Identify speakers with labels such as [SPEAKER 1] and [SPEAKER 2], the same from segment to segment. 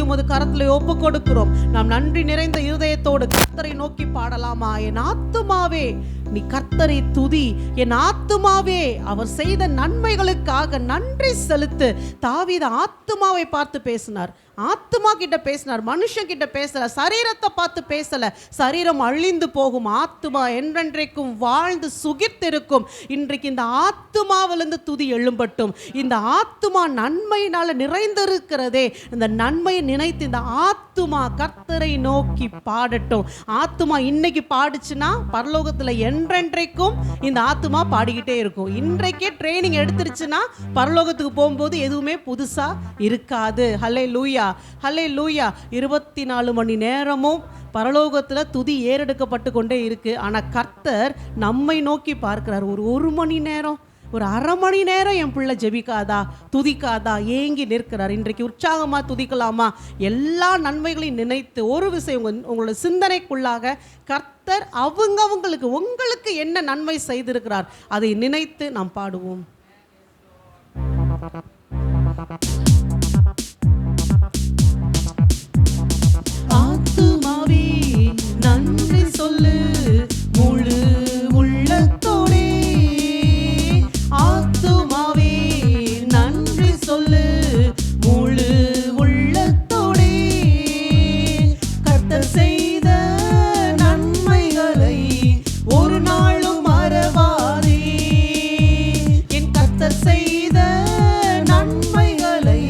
[SPEAKER 1] உமது கரத்தில் ஒப்பு கொடுக்கிறோம். நாம் நன்றி நிறைந்த இருதயத்தோடு கர்த்தரை நோக்கி பாடலாமா? என் ஆத்துமாவே நீ கர்த்தரை துதி, என் ஆத்துமாவே அவர் செய்த நன்மைகளுக்காக நன்றி செலுத்து. தாவீது ஆத்துமாவை பார்த்து பேசினார், ஆத்துமா கிட்ட பேசினார், மனுஷன் கிட்ட பேசல, சரீரத்தை பார்த்து பேசல. சரீரம் அழிந்து போகும், ஆத்துமா என்றென்றைக்கும் வாழ்ந்து சுகித்திருக்கும். இன்றைக்கு இந்த ஆத்துமாவிலிருந்து துதி எழும்பட்டும். இந்த ஆத்துமா நன்மையினால நிறைந்திருக்கிறதே, இந்த நன்மையை நினைத்து இந்த ஆத்துமா கர்த்தரை நோக்கி பாடட்டும். ஆத்துமா இன்னைக்கு பாடுச்சுன்னா பரலோகத்துல என்றென்றைக்கும் இந்த ஆத்துமா பாடிக்கிட்டே இருக்கும். இன்றைக்கே ட்ரைனிங் எடுத்துருச்சுன்னா பரலோகத்துக்கு போகும்போது எதுவுமே புதுசா இருக்காது. ஹல்லேலூயா, ஹல்லேலூயா. 24 மணி நேரமும் பரலோகத்தில் துதி ஏறெடுக்கப்பட்டு கொண்டே இருக்கு. ஆனால் கர்த்தர் நம்மை நோக்கி பார்க்கிறார். ஒரு மணி நேரம், ஒரு அரை மணி நேரம் என் பிள்ளை ஜெபிக்காதா, துதிக்காதா, ஏங்கி நிற்கிறார். இன்றைக்கு உற்சாகமா துதிக்கலாமா? எல்லா நன்மைகளையும் நினைத்து ஒரு விஷயம் உங்களோட சிந்தனைக்குள்ளாக கர்த்தர் அவங்களுக்கு உங்களுக்கு என்ன நன்மை செய்திருக்கிறார் அதை நினைத்து நாம் பாடுவோம். ஆத்துமாவே நன்றி சொல்லு முழு உள்ளத்தோடே, ஆத்துமாவே நன்றி சொல்லு முழு உள்ளத்தோடே, கர்த்தர் செய்த நன்மைகளை ஒரு நாளும் மறவாதே, என் கர்த்தர் செய்த நன்மைகளை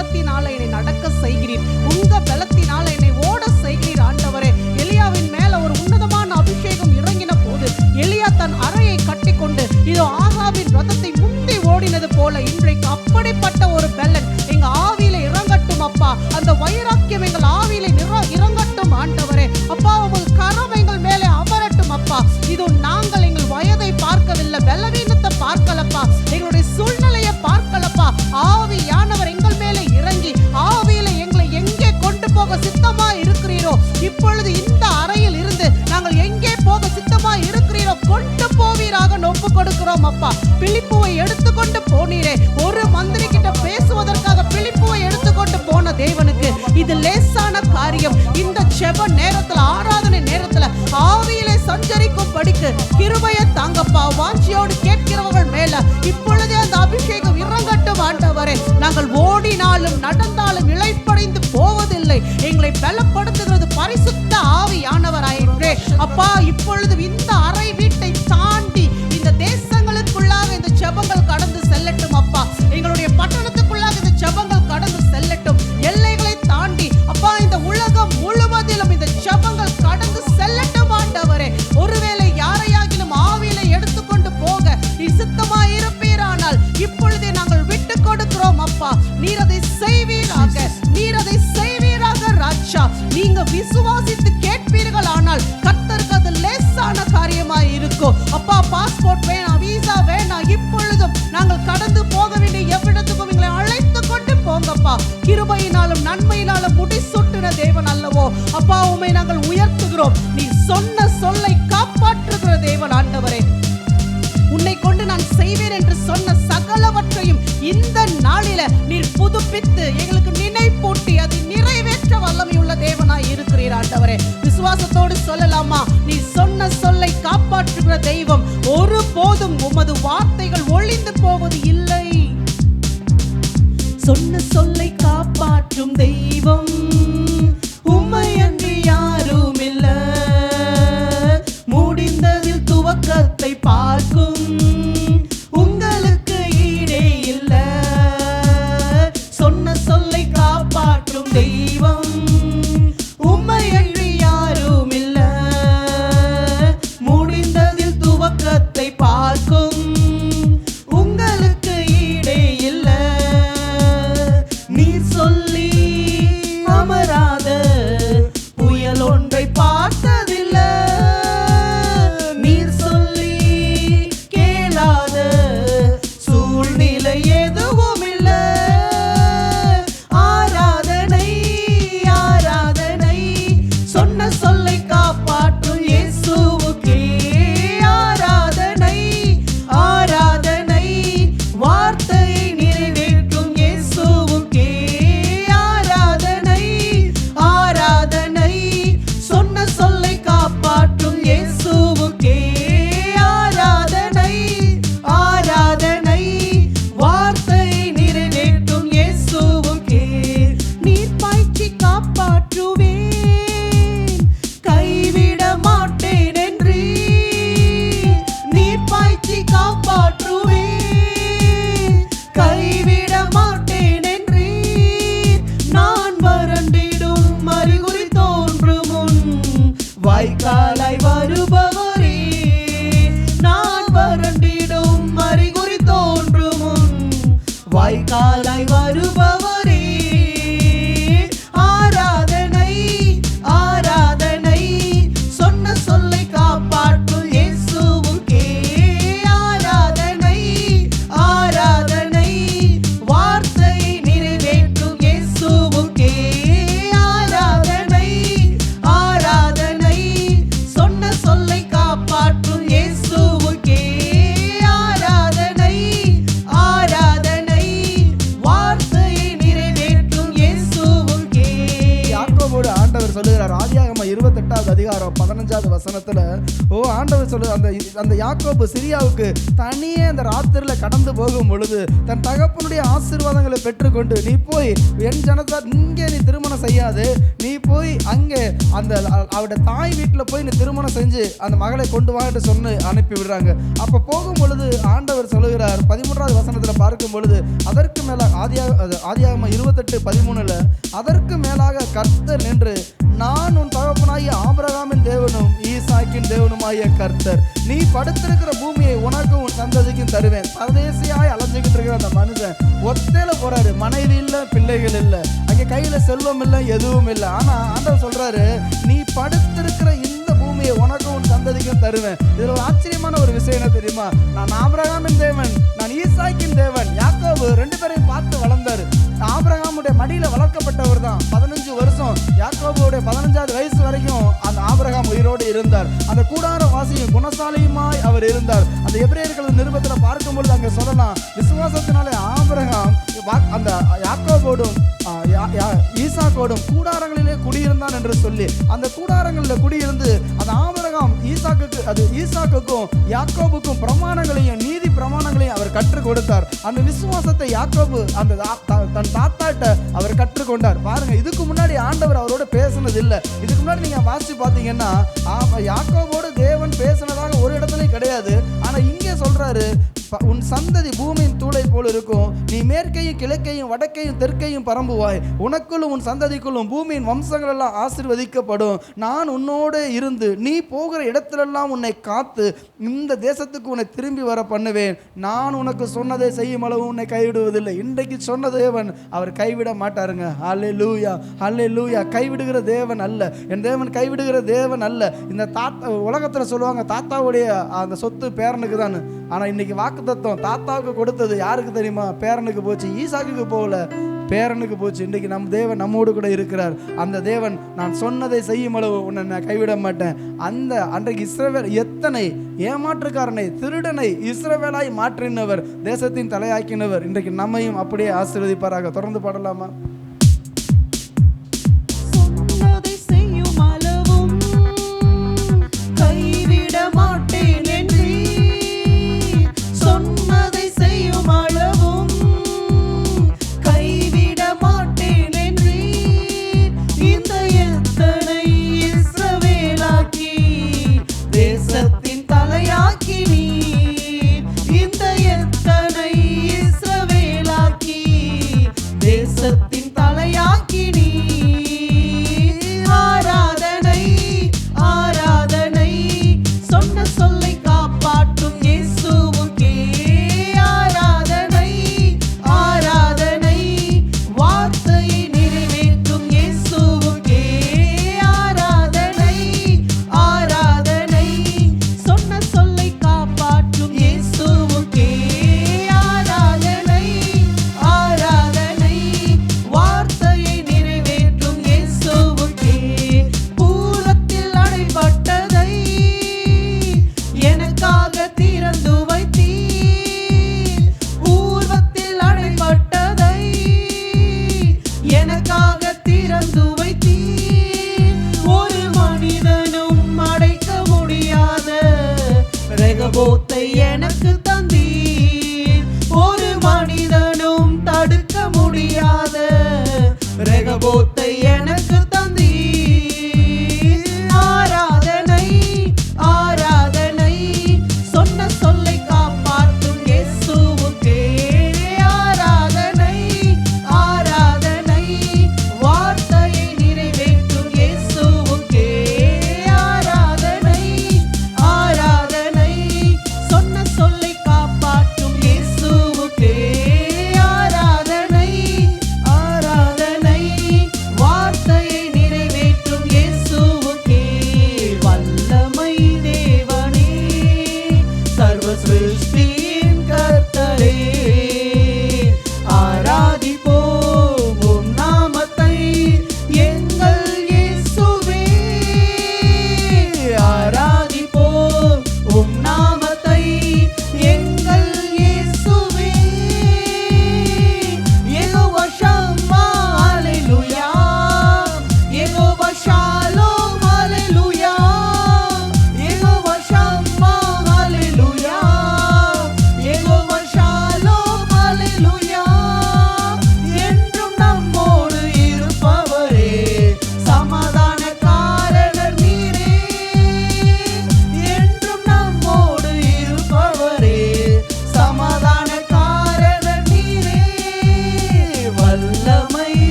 [SPEAKER 1] பலத்தினால என்னை நடக்க செய்கிறீர், உங்க பலத்தினால என்னை ஓட செய்கிறீர் ஆண்டவரே. எலியாவின் மேல ஒரு உன்னதமான அபிஷேகம் இறங்கின போது எலியா தன் அறையை கட்டிக்கொண்டு இதோ ஆகாபின் ரதத்தை முந்தி ஓடினது போல இன்றைக்கு அப்படிப்பட்ட ஒரு பலன் எங்க ஆவியில இறங்கட்டும் அப்பா. அந்த வைராக்கியம் எங்கள் ஆவியில இறங்கட்டும் ஆண்டவரே. அப்பா, உங்கள் கரம் எங்கள் மேலே அமரட்டும் அப்பா. இதோ நாங்கள் எங்கள் வயதை பார்க்கவில்லை, பலவீனத்தை பார்க்கலப்பா, எங்களுடைய சூழ்நிலையை பார்க்கலப்பா. ஆவியானவர் எங்கள் மேலே இறங்கி ஆவியில எங்களை எங்கே கொண்டு போக சித்தமா இருக்கிறீரோ, இப்பொழுது இந்த அறையில் இருந்து நாங்கள் எங்கே போக சித்தமா இருக்கிறீரோ கொண்டு போவீராக ஒப்பு கொடுக்கிறோம் அப்பா. பிலிப்புவை எடுத்துக்கொண்டு போனீரே, ஒரு மந்திரி கிட்ட பேசுவதற்காக பிலிப்புவை எடுத்துக்கொண்டு போன தேவனுக்கு இது லேசான காரியம். இந்த ஜெப நேரத்துல, ஆராதனை நேரத்துல ஆவியிலே சஞ்சரிக்கும் படிக்கு கிருபையை தாங்கப்பா. வாஞ்சியோடு கேட்கிறவர்கள் மேல இப்பொழுதே அந்த அபிஷேகம் இறங்கட்டும் ஆண்டவரே. நாங்கள் ஓடினாலும் நடந்தாலும் இளைப்படைந்து போவதில்லை, எங்களை பலப்படுத்துகிறது பரிசுத்த ஆவியானவராயிற்றே அப்பா. இப்பொழுது இந்த அறை வீட்டை தாண்டி இந்த தேசங்களுக்குள்ளாக இந்த ஜெபங்கள் கடந்து செல்லட்டும் அப்பா. எங்களுடைய பட்டணத்துக்குள்ளாக இந்த ஜெபங்கள் கடந்து செல்லட்டும். எல்லைகளை தாண்டி அப்பா இந்த உலகம் முழுவதிலும் இந்த ஜெபங்கள் கடந்து செல்லட்டும் ஆண்டவரே. ஒருவேளை யாரையாகிலும் ஆவியில எடுத்துக்கொண்டு போக நீ சித்தமா இருப்பீரானால் இப்பொழுதே நாங்கள் விட்டு கொடுக்கிறோம் அப்பா. நீர் அதை செய்வீராக, நீர் அதை செய்வீராக ராஜா. நீங்க விசுவாசித்து கேட்பீர்கள் ஆனால் கர்த்தருக்கு அது லேசான காரியமாய் இருக்கும் அப்பா. பாஸ்போர்ட் வேணாம், வீசா வேணாம், இப்பொழுதும் நாங்கள் கடந்து போக வேண்டிய எவ்விடத்துக்கும் எங்களை அழைத்து கொண்டு போங்கப்பா. கிருபையினாலும் நன்மையினாலும் முடிசூட்டின தேவன் அல்லவோ அப்பா. உம்மை நாங்கள் உயர்த்துகிறோம். நீ சொன்ன சொல்லை காப்பாற்றுகிற தேவன் ஆண்டவரே. உன்னை கொண்டு நான் செய்வேன் என்று சொன்ன சகலவற்றையும் இந்த நாளில நீர் புதுப்பித்து எங்களுக்கு நினைப்பூட்டி அதை நிறைவேற்ற வல்லமையுள்ள தேவனாய் இருக்கிறீர் ஆண்டவரே. விசுவாசத்தோடு சொல்லலாமா? நீ சொன்ன சொல்லை காப்பாற்றுகிற தெய்வம், ஒருபோதும் உமது வார்த்தைகள் ஒழிந்து போவது இல்லை. சொன்ன சொல்லை காப்பாற்றும் தெய்வம் உம்மை அன்றி யாரும் இல்ல. முடிந்ததில் துவக்கத்தை பார்க்கும் உங்களுக்கு ஈடே இல்ல. சொன்ன சொல்லை காப்பாற்றும் தெய்வம் உம்மை அன்றி யாரும் இல்ல. முடிந்ததில் துவக்கத்தை பார்க்கும் உங்களுக்கு ஈடே இல்ல. நீர் சொல்லி அமராத புயல் ஒன்றை பார்த்ததில்ல. நீர் சொல்லி கேளாத சூழ்நிலை எதுவும் இல்ல. ஆராதனை
[SPEAKER 2] 28வது அதிகாரம் 15வது வசனத்துல ஆண்டவர் சொல்லு, அந்த யாக்கோபு சிரியாவுக்கு தனியே அந்த ராத்திரில கடந்து போகும் பொழுது தன் தகப்பனுடைய ஆசீர்வாதங்களை பெற்றுக்கொண்டு, நீ போய் என் ஜனத்தார் இங்கே நீ திருமணம் செய்யாது, நீ போய் அங்கே அந்த அவருடைய தாய் வீட்டில் போய் நீ திருமணம் செஞ்சு அந்த மகளை கொண்டு வா என்று சொன்னு அனுப்பி விடுறாங்க. அப்ப போகும் பொழுது ஆண்டவர் சொல்லுகிறார் 13வது வசனத்துல பார்க்கும் பொழுது, அதற்கு மேல ஆதியாகமம் 28:13 அதற்கு மேலாக கர்த்தர் நின்று, நான் உன் தகப்பனாகிய ஆபிரகாமின் தேவனும் ஈசாக்கின் தேவனுமாகிய கர்த்தர், நீ படுத்திருக்கிற பூமியை உனக்கும் உன் சந்ததிக்கும் தருவேன். பரதேசியாய் அலைஞ்சுக்கிட்டு இருக்கிற அந்த மனுஷன் ஒத்தையில போறாரு, மனைவி இல்ல, பிள்ளைகள் இல்ல, அங்கே கையில செல்வம் இல்லை, எதுவும் இல்லை. ஆனா ஆண்டவர் சொல்றாரு, நீ படுத்திருக்கிற இந்த பூமியை உனக்கும் உன் சந்ததிக்கும் தருவேன். இதுல ஒரு ஆச்சரியமான ஒரு விஷயம் என்ன தெரியுமா? நான் ஆபிரகாமின் தேவன், நான் ஈசாக்கின் தேவன். யாக்கோபு 2 பேரையும் பார்த்து வளர்ந்தாரு. ஆபிரகாமுடைய மடியில வளர்க்கப்பட்டவர் தான். 15 வருஷம் யாக்கோபுடைய 15வது வயசு வரைக்கும் அந்த ஆபிரகாம் உயிரோடு இருந்தார். அந்த கூடார வாசியும் குணசாலியுமாய் அவர் இருந்தார். அந்த எபிரேயர்கள் நிருபத்தில் பார்க்கும் பொழுது அங்கே சொல்லலாம், விசுவாசத்தினாலே ஆபிரகாம் அந்த யாக்கோபோடும் ஈசாக்கோடும் கூடாரங்களிலே குடியிருந்தான் என்று சொல்லி, அந்த கூடாரங்களில் குடியிருந்து அந்த ஆபிரகாம் ஈசாக்குக்கும் யாக்கோபுக்கும் பிரமாணங்களையும் நீதி பிரமாணங்களையும் அவர் கற்றுக் கொடுத்தார். அந்த விசுவாசத்தை யாக்கோபு அந்த தன் தாத்தாட்ட அவர் கற்றுக்கொண்டார். பாருங்க, இதுக்கு முன்னாடி ஆண்டவர் அவரோட பேசினது இல்லை. இதுக்கு முன்னாடி நீங்க வாசிச்சு பார்த்தீங்கன்னா யாக்கோபோடு தேவன் பேசினதாக ஒரு இடத்துலயும் கிடையாது. ஆனா இங்கே சொல்றாரு, உன் சந்ததி பூமியின் தூளை போல் இருக்கும், நீ மேற்கையும் கிழக்கையும் வடக்கையும் தெற்கையும் பரம்புவாய், உனக்குள்ளும் உன் சந்ததிக்குள்ளும் பூமியின் வம்சங்கள் எல்லாம் ஆசீர்வதிக்கப்படும். நான் உன்னோடு இருந்து நீ போகிற இடத்திலெல்லாம் உன்னை காத்து இந்த தேசத்துக்கு உன்னை திரும்பி வர பண்ணுவேன். நான் உனக்கு சொன்னதை செய்யும் அளவு உன்னை கைவிடுவதில்லை. இன்றைக்கு சொன்ன தேவன் அவர் கைவிட மாட்டாருங்க. ஹல்லேலூயா, ஹல்லேலூயா. கைவிடுகிற தேவன் அல்ல, என் தேவன் கைவிடுகிற தேவன் அல்ல. இந்த உலகத்தில் சொல்லுவாங்க தாத்தாவுடைய அந்த சொத்து பேரனுக்கு தான். ஆனா இன்னைக்கு வாக்கு தத்துவம் தாத்தாவுக்கு கொடுத்தது யாருக்கு தெரியுமா? பேரனுக்கு போச்சு. ஈசாக்குக்கு போகல, பேரனுக்கு போச்சு. இன்றைக்கு நம் தேவன் நம்மோடு கூட இருக்கிறார். அந்த தேவன் நான் சொன்னதை செய்யும் அளவு உன்னை நான் கைவிட மாட்டேன். அன்றைக்கு இஸ்ரவேல் எத்தனை ஏமாற்றுக்காரனை, திருடனை இஸ்ரவேலாய் மாற்றினவர், தேசத்தின் தலையாக்கினவர், இன்றைக்கு நம்மையும் அப்படியே ஆசீர்வதிப்பாராக. தொடர்ந்து பாடலாமா?
[SPEAKER 1] சொன்னதை செய்யும் அளவும் கைவிட மாட்டேன் என்று, சொன்னதை செய்யும் அளவும் கைவிட மாட்டேன் என்று, இந்த எத்தனை இஸ்ரவேலாக்கி தேசத்தின் தலையாக்கி நீ, இந்த எத்தனை இஸ்ரவேலாக்கி தேசத்தின் தலையாக்கி நீ. ஆராதனை ஆராதனை சொன்ன சொல்லை காப்பாற்றும் இயேசுவுக்கே ஆராதனை, ஆராதனை வார்த்தையை நிறைவேற்றும் இயேசுவுக்கே ஆராதனை, ஆராதனை சொன்ன சொல்லை காப்பாற்றும் இயேசுவுக்கே ஆராதனை, ஆராதனை வார்த்தையை நிறைவேற்றும் இயேசுவுக்கே. பூரத்தில் அடைபட்டதை எனக்காக திறந்து வைத்தீர், பூர்வத்தில் அடைபட்டதை எனக்காக திறந்து வைத்தீர். ஒரு மனிதனும் அடைக்க முடியாத ரெகோபோத்தை எனக்கு தந்தீர், ஒரு மனிதனும் தடுக்க முடியாத ரெகோபோத்தை எனக்கு தந்தீர். ஆராதனை ஆராதனை சொன்ன சொல்லை காப்பாற்றும் இயேசுவுக்கே ஆராதனை, ஆராதனை வார்த்தையை நிறைவேற்றும் இயேசுவுக்கே ஆராதனை, ஆராதனை சொன்ன சொல்லை காப்பாற்றும் இயேசுவுக்கே ஆராதனை, ஆராதனை வார்த்தை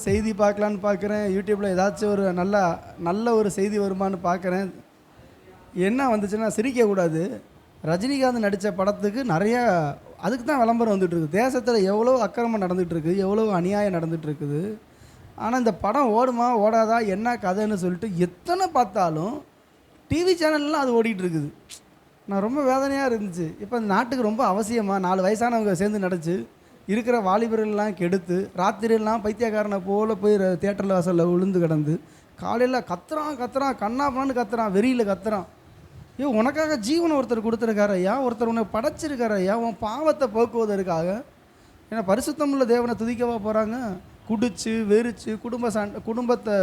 [SPEAKER 2] செய்தி பார்க்கலான்னு பார்க்குறேன், யூடியூப்பில் ஏதாச்சும் ஒரு நல்ல ஒரு செய்தி வருமானு பார்க்குறேன். என்ன வந்துச்சுன்னா, சிரிக்கக்கூடாது, ரஜினிகாந்த் நடித்த படத்துக்கு நிறையா அதுக்கு தான் விளம்பரம் வந்துட்டுருக்கு. தேசத்தில் எவ்வளோ அக்கிரமம் நடந்துகிட்ருக்கு, எவ்வளோ அநியாயம் நடந்துகிட்ருக்குது. ஆனால் இந்த படம் ஓடுமா ஓடாதா என்ன கதைன்னு சொல்லிட்டு எத்தனை பார்த்தாலும் டிவி சேனல்லாம் அது ஓடிட்டுருக்குது. நான் ரொம்ப வேதனையாக இருந்துச்சு. இப்போ இந்த நாட்டுக்கு ரொம்ப அவசியமாக 4 வயசானவங்க சேர்ந்து நடிச்சு இருக்கிற வாலிபர்கள்லாம் கெடுத்து ராத்திரியெல்லாம் பைத்தியக்காரனை போல் போய் தியேட்டரில் வாசலில் விழுந்து கிடந்து காலையில் கத்துறான் கண்ணாப்பண்ணு கத்துறான், வெறியில் கத்துறான். ஐயோ, உனக்காக ஜீவனை ஒருத்தர் கொடுத்துருக்காரு ஐயா, ஒருத்தர் உன்னை படைச்சிருக்காரு ஐயா, உன் பாவத்தை போக்குவதற்காக. ஏன்னா பரிசுத்தமுள்ள தேவனை துதிக்கவா போகிறாங்க? குடிச்சு வெறிச்சு குடும்பத்தை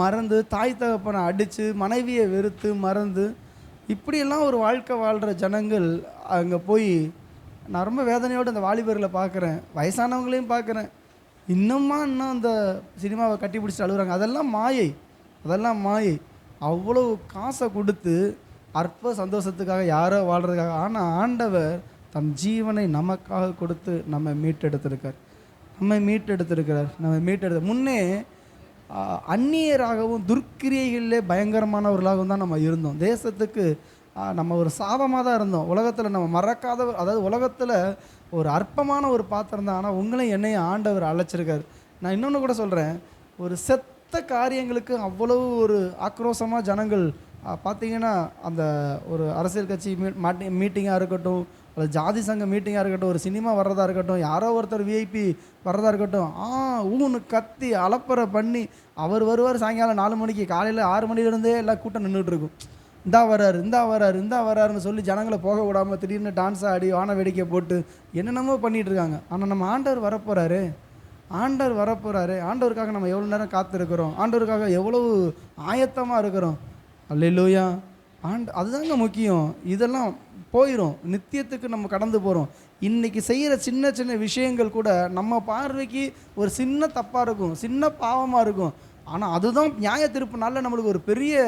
[SPEAKER 2] மறந்து, தாய் தகப்பனை அடித்து, மனைவியை வெறுத்து மறந்து, இப்படியெல்லாம் ஒரு வாழ்க்கை வாழ்கிற ஜனங்கள் அங்கே போய் நான் ரொம்ப வேதனையோடு அந்த வாலிபர்களை பார்க்குறேன், வயசானவங்களையும் பார்க்குறேன். இன்னும் அந்த சினிமாவை கட்டி பிடிச்சிட்டு அழுகுறாங்க. அதெல்லாம் மாயை. அவ்வளோ காசை கொடுத்து அற்ப சந்தோஷத்துக்காக யாரோ வாழ்கிறதுக்காக. ஆனால் ஆண்டவர் தம் ஜீவனை நமக்காக கொடுத்து நம்மை மீட்டெடுத்திருக்கார். முன்னே அந்நியராகவும் துர்க்கிரியைகளிலே பயங்கரமானவர்களாகவும் தான் நம்ம இருந்தோம். தேசத்துக்கு நம்ம ஒரு சாபமாக தான் இருந்தோம். உலகத்தில் நம்ம மறக்காத, அதாவது உலகத்தில் ஒரு அற்பமான ஒரு பாத்திரம் தான். ஆனால் உங்களையும் என்னையும் ஆண்டவர் அழைச்சிருக்காரு. நான் இன்னொன்று கூட சொல்கிறேன், ஒரு செத்த காரியங்களுக்கு அவ்வளவு ஒரு ஆக்ரோஷமாக ஜனங்கள் பார்த்தீங்கன்னா, அந்த ஒரு அரசியல் கட்சி மீட்டிங்காக இருக்கட்டும், அல்லது ஜாதி சங்க மீட்டிங்காக இருக்கட்டும், ஒரு சினிமா வர்றதா இருக்கட்டும், யாரோ ஒருத்தர் விஐபி வர்றதா இருக்கட்டும், ஊன்னு கத்தி அலப்பறை பண்ணி அவர் வருவார். சாயங்காலம் 4 மணிக்கு, காலையில் 6 மணிலேருந்தே எல்லாம் கூட்டம் நின்றுட்டு இருக்கும். இந்தா வராருன்னு சொல்லி ஜனங்களை போக விடாமல் திடீர்னு டான்ஸ் ஆடி வான வேடிக்கை போட்டு என்னென்னமோ பண்ணிகிட்டு இருக்காங்க. ஆனால் நம்ம ஆண்டவர் வரப்போகிறாரு. ஆண்டவருக்காக நம்ம எவ்வளோ நேரம் காத்திருக்கிறோம், ஆண்டவருக்காக எவ்வளவு ஆயத்தமாக இருக்கிறோம். அல்லேலூயா. அதுதாங்க முக்கியம். இதெல்லாம் போயிடும், நித்தியத்துக்கு நம்ம கடந்து போகிறோம். இன்றைக்கி செய்கிற சின்ன சின்ன விஷயங்கள் கூட நம்ம பார்வைக்கு ஒரு சின்ன தப்பாக இருக்கும், சின்ன பாவமாக இருக்கும். ஆனால் அதுதான் நியாய தீர்ப்பு நாளில் நம்மளுக்கு ஒரு பெரிய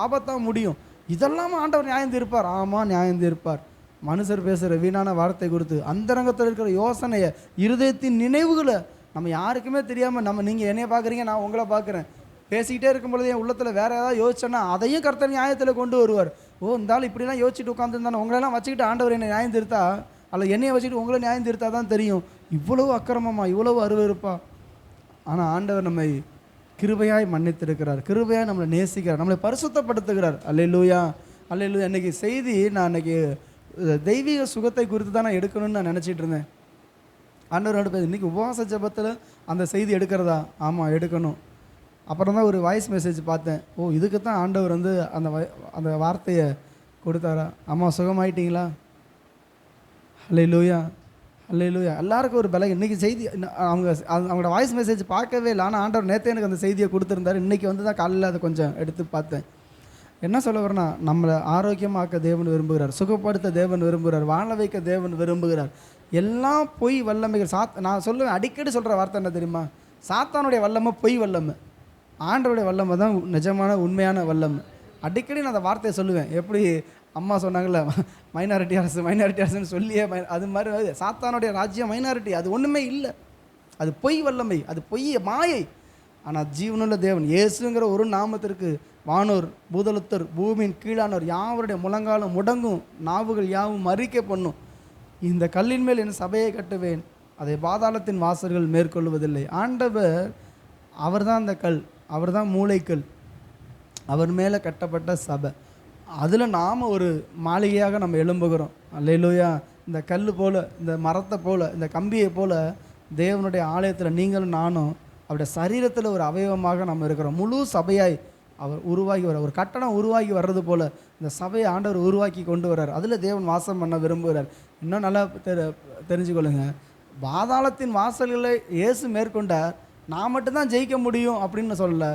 [SPEAKER 2] ஆபத்தாக முடியும். இதெல்லாம் ஆண்டவர் நியாயம் தீர்ப்பார். ஆமாம், நியாயம் தீர்ப்பார். மனுஷர் பேசுகிற வீணான வார்த்தை கொடுத்து அந்தரங்கத்தில் இருக்கிற யோசனையை, இருதயத்தின் நினைவுகளை நம்ம யாருக்குமே தெரியாமல் நீங்கள் என்னைய பார்க்குறீங்க, நான் உங்களை பார்க்குறேன், பேசிக்கிட்டே இருக்கும் பொழுது என் உள்ளத்தில் வேறு ஏதாவது யோசிச்சேன்னா அதையும் கர்த்தர் நியாயத்தில் கொண்டு வருவார். இருந்தாலும் இப்படிலாம் யோசிச்சுட்டு உட்காந்துருந்தானே, உங்களெல்லாம் வச்சுக்கிட்டு ஆண்டவர் என்னை நியாயம் தீர்த்தா, அல்ல என்னையை வச்சுக்கிட்டு உங்களை நியாயம் தீர்த்தா தான் தெரியும் இவ்வளவு அக்கிரமமா, இவ்வளவு அருவருப்பா. ஆனால் ஆண்டவர் நம்மை கிருபையாய் மன்னித்திருக்கிறார், கிருபையாய் நம்மளை நேசிக்கிறார், நம்மளை பரிசுத்தப்படுத்துகிறார். அல்லேலூயா. இன்றைக்கி செய்தி நான் இன்றைக்கி தெய்வீக சுகத்தை குறித்து தான் நான் எடுக்கணும்னு நான் நினச்சிட்டு இருந்தேன். ஆண்டவர் பேர் இன்றைக்கி உபவாச ஜெபத்தில் அந்த செய்தி எடுக்கிறதா? ஆமாம், எடுக்கணும். அப்புறம் தான் ஒரு வாய்ஸ் மெசேஜ் பார்த்தேன். இதுக்கு தான் ஆண்டவர் அந்த வார்த்தையை கொடுத்தாரா? அம்மா சுகமாயிட்டீங்களா? அல்லேலூயா. எல்லாருக்கும் ஒரு பலம். இன்றைக்கி செய்தி அவங்களோட வாய்ஸ் மெசேஜ் பார்க்கவே இல்லை. ஆனால் ஆண்டவர் நேற்றே எனக்கு அந்த செய்தியை கொடுத்துருந்தார். இன்றைக்கி தான் காலையில் அதை கொஞ்சம் எடுத்து பார்த்தேன். என்ன சொல்ல வரேன்னா, நம்மளை ஆரோக்கியமாக்க தேவன் விரும்புகிறார், சுகப்படுத்த தேவன் விரும்புகிறார், வாழ வைக்க தேவன் விரும்புகிறார். எல்லாம் பொய் வல்லமைகள். நான் சொல்லுவேன், அடிக்கடி சொல்கிற வார்த்தை என்ன தெரியுமா? சாத்தானுடைய வல்லமை பொய் வல்லமை, ஆண்டவருடைய வல்லமை தான் நிஜமான உண்மையான வல்லமை. அடிக்கடி நான் அந்த வார்த்தையை சொல்லுவேன். எப்படி அம்மா சொன்னாங்கள்ல, மைனாரிட்டி அரசுன்னு சொல்லியே, அது மாதிரி சாத்தானுடைய ராஜ்யம் மைனாரிட்டி, அது ஒன்றுமே இல்லை, அது பொய் வல்லமை, அது பொய் மாயை. ஆனால் ஜீவனுள்ள தேவன் இயேசுங்கிற ஒரு நாமத்திற்கு வானோர் பூதலத்தர் பூமியின் கீழானோர் யாவருடைய முழங்காலும் முடங்கும், நாவுகள் யாவும் அறிக்கை பண்ணும், இந்த கல்லின் மேல் என் சபையை கட்டுவேன், அதை பாதாளத்தின் வாசல்கள் மேற்கொள்வதில்லை. ஆண்டவர் அவர் தான் அந்த கல், அவர் தான் மூளைக்கல், அவர் மேலே கட்டப்பட்ட சபை. அதில் நாம் ஒரு மாளிகையாக நம்ம எழும்புகிறோம். அல்லேலூயா. இந்த கல் போல், இந்த மரத்தை போல், இந்த கம்பியை போல் தேவனுடைய ஆலயத்தில் நீங்களும் நானும் அவருடைய சரீரத்தில் ஒரு அவயவமாக நம்ம இருக்கிறோம். முழு சபையாய் அவர் உருவாகி வர, ஒரு கட்டணம் உருவாகி வர்றது போல் இந்த சபையை ஆண்டவர் உருவாக்கி கொண்டு வர்றார். அதில் தேவன் வாசம் பண்ண விரும்புகிறார். இன்னும் நல்லா தெரிஞ்சுக்கொள்ளுங்க, பாதாளத்தின் வாசல்களை இயேசு மேற்கொண்டார். நான் மட்டும்தான் ஜெயிக்க முடியும் அப்படின்னு சொல்லலை,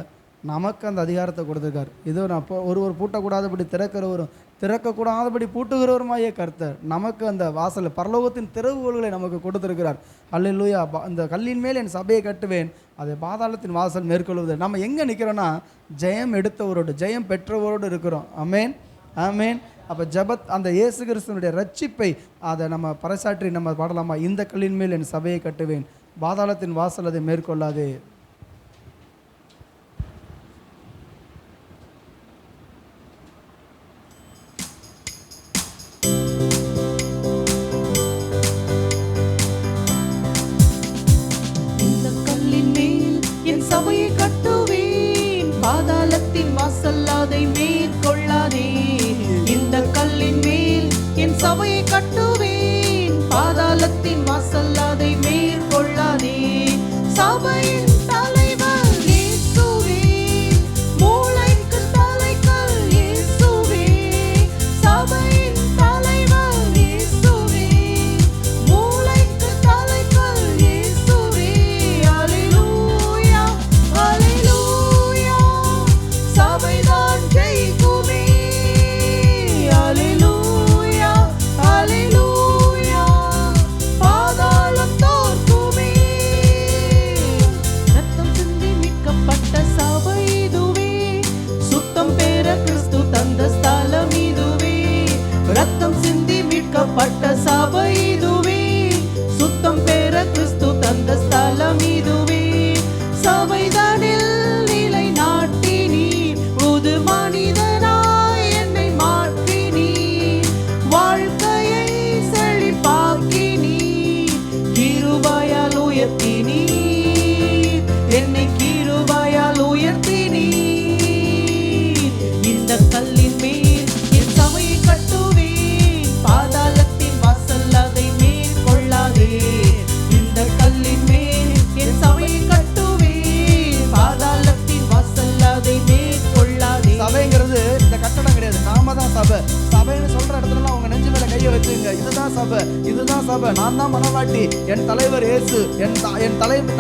[SPEAKER 2] நமக்கு அந்த அதிகாரத்தை கொடுத்துருக்கார். இதோ நான் ஒருவர் பூட்டக்கூடாதபடி திறக்கிறவரும் திறக்கக்கூடாதபடி பூட்டுகிறவருமாயே கர்த்தர் நமக்கு அந்த வாசல், பரலோகத்தின் திறவுகோல்களை நமக்கு கொடுத்துருக்கிறார். அல்லேலூயா. அந்த கல்லின் மேல் என் சபையை கட்டுவேன், அதை பாதாளத்தின் வாசல் மேற்கொள்வது. நம்ம எங்கே நிற்கிறோன்னா, ஜெயம் எடுத்தவரோடு, ஜெயம் பெற்றவரோடு இருக்கிறோம். ஆமேன், ஆமேன். அப்போ அந்த இயேசு கிறிஸ்துவனுடைய ரட்சிப்பை அதை நம்ம பறைசாற்றி நம்ம பாடலாமா? இந்த கல்லின் மேல் என் சபையை கட்டுவேன், பாதாளத்தின் வாசல் அதை மேற்கொள்ளாதே.
[SPEAKER 1] இந்த கல்லின் மேல் என் சபையை கட்டுவேன், பாதாளத்தின் வாசல் அதை மேற்கொள்ளாதே. இந்த கல்லின் மேல் என் சபையை கட்டுவேன், பாதாளத்தின் வாசல் அதை மேற்கொள்ளாதே. சபையின் தலைவர் இயேசுவே, மூளைக்கு தலைக்கல் இயேசுவே. சபையின் தலைவர் இயேசுவே, மூளைக்கு தலைக்கல் இயேசுவே. அல்லேலூயா அல்லேலூயா, சபைதான் ஜெயிக்குமே. அல்லேலூயா அல்லேலூயா, பாதாளம் தோற்குமே. ரத்தம் சிந்தி மீட்கப்பட்ட சபை இதுவே, சுத்தம் பெற கிறிஸ்து தந்த ஸ்தலம் இதுவே. ரத்தம் சிந்தி மீட்கப்பட்ட சபை இதுவே, சுத்தம் பெற கிறிஸ்து தந்த ஸ்தலம் இதுவே. சபைதனில் நிலை நாட்டினீர், புது மனிதனாய் என்னை மாற்றினீர். வாழ்க்கையை செழிப்பாக்கினீர், கிருபையால் உயர்த்தினீர், என்னை கிருபையால் உயர்த்தினீர். இந்த கல்லின் மேல் என் சபையை கட்டுவேன், பாதாளத்தின் வாசல் அதை மேற்கொள்ளாதே. இந்த கல்லின் மேல் என் சபையை கட்டுவேன், பாதாளத்தின் வாசல் அதை மேற்கொள்ளாதே.
[SPEAKER 2] சபைங்கிறது இந்த கட்டடம் கிடையாது, நாம தான் சபை. சபைன்னு சொல்ற இடத்துல அவங்க நெஞ்சு மேல கையை வச்சுங்க. இதுதான் சபை, இதுதான் சபை. நான் தான் மனவாட்டி, என் தலைவர் இயேசு, என்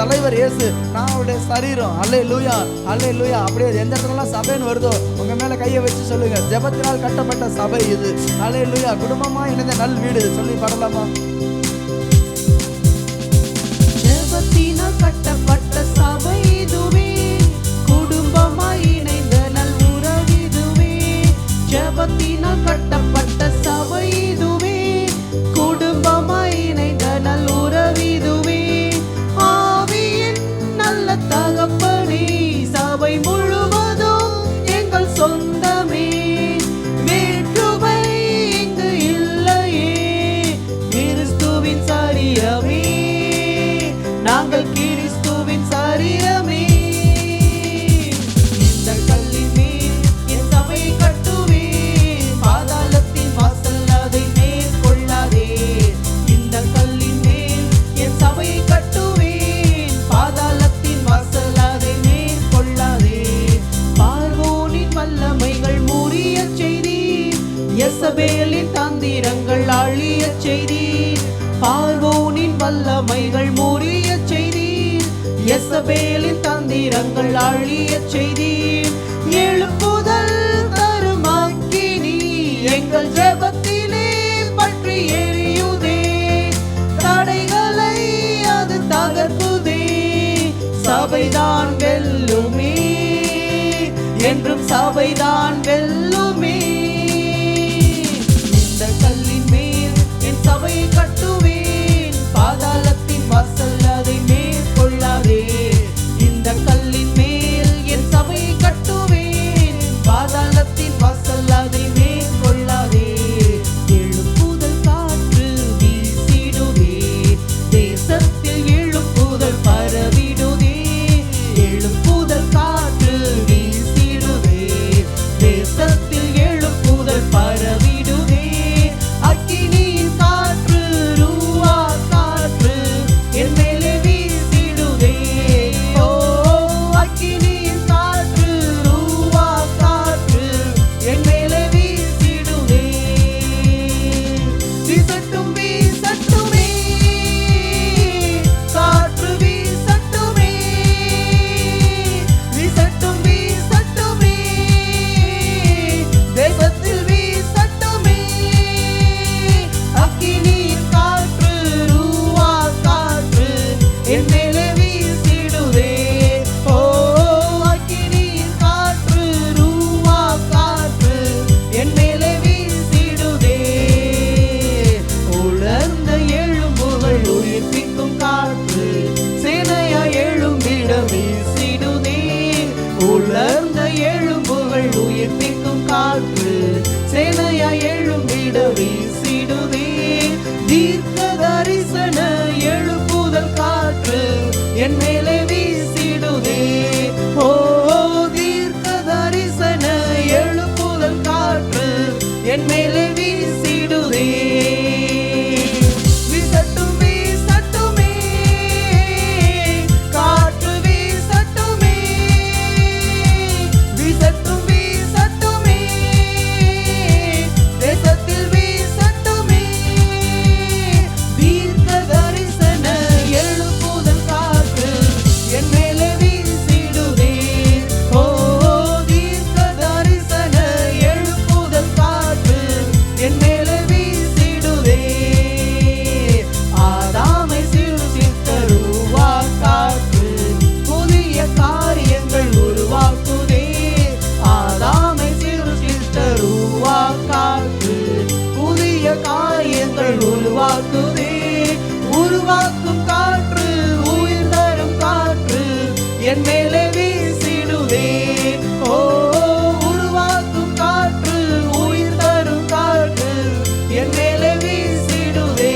[SPEAKER 2] தலைவர் இயேசு, நான் அவருடைய சரீரம். அல்லேலூயா அல்லேலூயா. அப்படியே எந்த இடத்துலலாம் சபைன்னு வருதோ உங்க மேல கையை வச்சு சொல்லுங்க, ஜெபத்தினால் கட்டப்பட்ட சபை இது. அல்லேலூயா. குடும்பமா இணைந்த நல் வீடு சொல்லி பாடலாமா?
[SPEAKER 1] ஜெபத்தினால் கட்டப்பட்ட சபை இதுவே, குடும்பமாய் இணைந்த நல் உறவிதுவே. ஜெபத்தினால் கட்டப்பட்ட சபை இதுவே, குடும்பமாய் இணைந்த நல் உறவிதுவே. ஆவியின் நல்ல தகப்பனே, சபை முழுவதும் எங்கள் சொந்தமே. வேற்றுமை இங்கு இல்லையே, கிறிஸ்துவின் சரீரமே, நாங்கள் கிறிஸ்துவின் சரீரமே. இந்த கல்லின் மேல் என் சபையை கட்டுவேன், பாதாளத்தின் வாசல் அதை மேற்கொள்ளாதே. இந்த கல்லின் மேல் என் சபையை கட்டுவேன், பாதாளத்தின் வாசல் அதை மேற்கொள்ளாதே. பார்வோனின் வல்லமைகள் முறியச் செய்தீர், யேசபேலின் தந்திரங்கள் அழியச் செய்தீர். பார்வோனின் வல்லமைகள் முறியச் செய்தீர், யேசபேலின் தந்திரங்கள் அழியச் செய்தீர். எழுப்புதல் தரும் அக்கினி எங்கள் ஜெபத்திலே பற்றி எரியுதே, தடைகளை அது தகர்க்குதே. சபைதான் வெல்லுமே, என்றும் சபைதான் வெல்லுமே. இந்த கல்லின் மேல் என் சபையை கட்டுவேன், பாதாளத்தின் வாசல் அதை மேற்கொள்ளாதே. இந்த கல்லின் மேல் என் சபையை கட்டுவேன், பாதாளத்தின் வாசல் அதை மேற்கொள்ளாதே. எழுப்புதல் காற்று வீசிடுதே, தேசத்தில் எழுப்புதல் பரவிடுதே. எழுப்புதல் காற்று வீசிடுதே, தேசத்தில் தீர்க்க தரிசன எழுப்புதல் காற்று என் மேலே வீசிடுதே. ஓ தீர்க்க தரிசன எழுப்புதல் காற்று என் மேலே வீசிடுதே. வீசட்டும் வீசட்டுமே காற்று வீசட்டுமே, வீசட்டும் வீசட்டுமே தேசத்தில் வீசட்டுமே. தீர்க்க தரிசன எழுப்புதல் காற்று என் மேலே வீசிடுதே. ஓ தீர்க்க தரிசன எழுப்புதல் காற்று என் மேலே வீசிடுதே. ஆதாமை சிருஷ்டித்த ரூவாக் காற்று புதிய காரியங்கள் உருவாக்குதே. ஆதாமை சிருஷ்டித்த ரூவாக் காற்று புதிய காரியங்கள் உருவாக்குதே. உருவாக்கும் காற்று உயிர் தரும் காற்று என் மேலே வீசிடுதே. ஓ உருவாக்கும் காற்று உயிர் தரும் காற்று என் மேலே வீசிடுதே.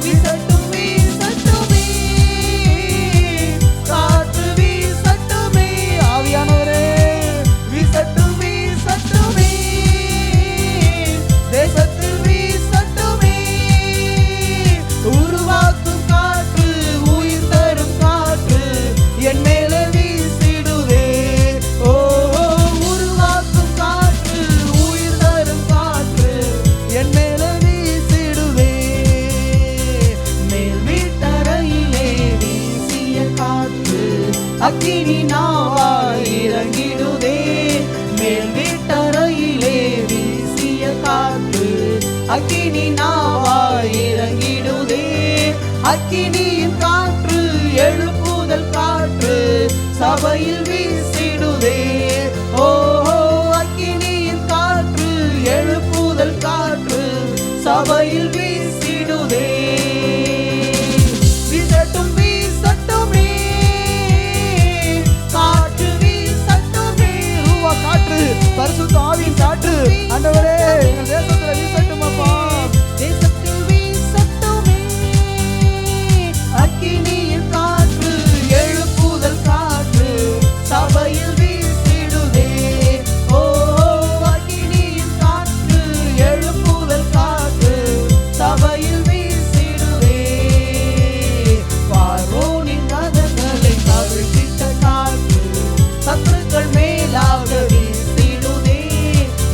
[SPEAKER 1] வீசட்டும் வீசட்டுமே காற்று வீசட்டுமே. ஆவியானவரே வீசட்டும் வீசட்டுமே தேசத்தில் வீசட்டுமே. உருவாக்கும் காற்று உயிர் தரும் காற்று என் மேலே வீசிடுதே. ஓ உருவாக்கும் காற்று உயிர் தரும் காற்று என் மேலே வீசிடுதே. மேல் வீட்டறையிலே வீசிய காற்று அக்கினி நாவாய் இறங்கிடுதே. மேல் வீட்டறையிலே வீசிய காற்று அக்கினி நாவாய் இறங்கிடுதே. அக்கினியின் காற்று எழுப்புதல் காற்று சபையில் வீசிடுதே. ஓ அக்கினியின் காற்று எழுப்புதல் காற்று சபையில் வீசிடுதே. வீசட்டும் வீசட்டுமே காற்று வீசட்டுமே. ரூவா காற்று பரிசுத்த ஆவியின் காற்று ஆண்டவரே எங்கள் தேசத்துல வீசட்டும் அப்பா. தேசத்தில் வீசட்டுமே அக்கினியின் காற்று எழுப்புதல் காற்று சபையில் வீசிடுதே. ஓ அக்கினியின் காற்று எழுப்புதல் காற்று சபையில் வீசிடுதே. பார்வோனின் ரதங்களை கவிழ்த்திட்ட காற்று சத்துருக்கள் மேலாக வீசிடுதே.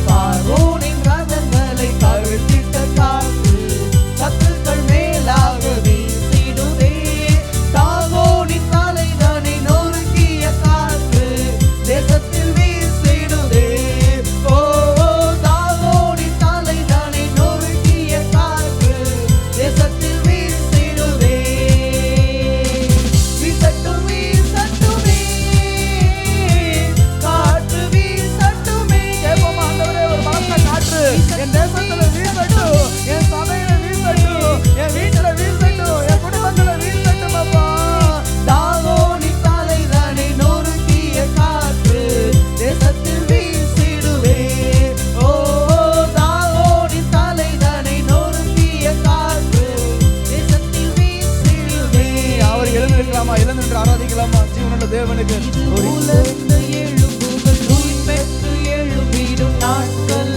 [SPEAKER 1] பார்வோனின் ரதங்களை கவிழ்த்திட்ட காற்று சத்துருக்கள் மேலாக வீசிடுதே. தாகோனின் தலைதனை நொறுக்கிய காற்று தேசத்தில் வீசிடுதே. ஓ தாகோனின் தலைதனை நொறுக்கிய காற்று தேசத்தில் வீசிடுதே. வீசட்டும் வீசட்டுமே காற்று வீசட்டுமே. கேட்போமா ஆண்டவரே ஒரு பலத்த காற்று என் தேசத்துல வீசட்டும், என் சபையில வீசட்டும், என் வீட்டுல வீசட்டும், என் குடும்பத்துல வீசட்டும் அப்பா. தாகோனி தலைதனை நொறுக்கிய காற்று தேசத்தில் வீசிடுவே. ஓ தாகோனி தலைதனை நொறுக்கிய காற்று தேசத்தில் வீசிடுவே. அவர் எழுந்திருக்கலாமா? எழுந்திருந்து ஆராதிக்கலாமா? ஜீவனுள்ள தேவனுக்கு ஒரு உலர்ந்த எழுப்புகள் உயிர் பெற்று எழும்பிடும் நாட்கள்.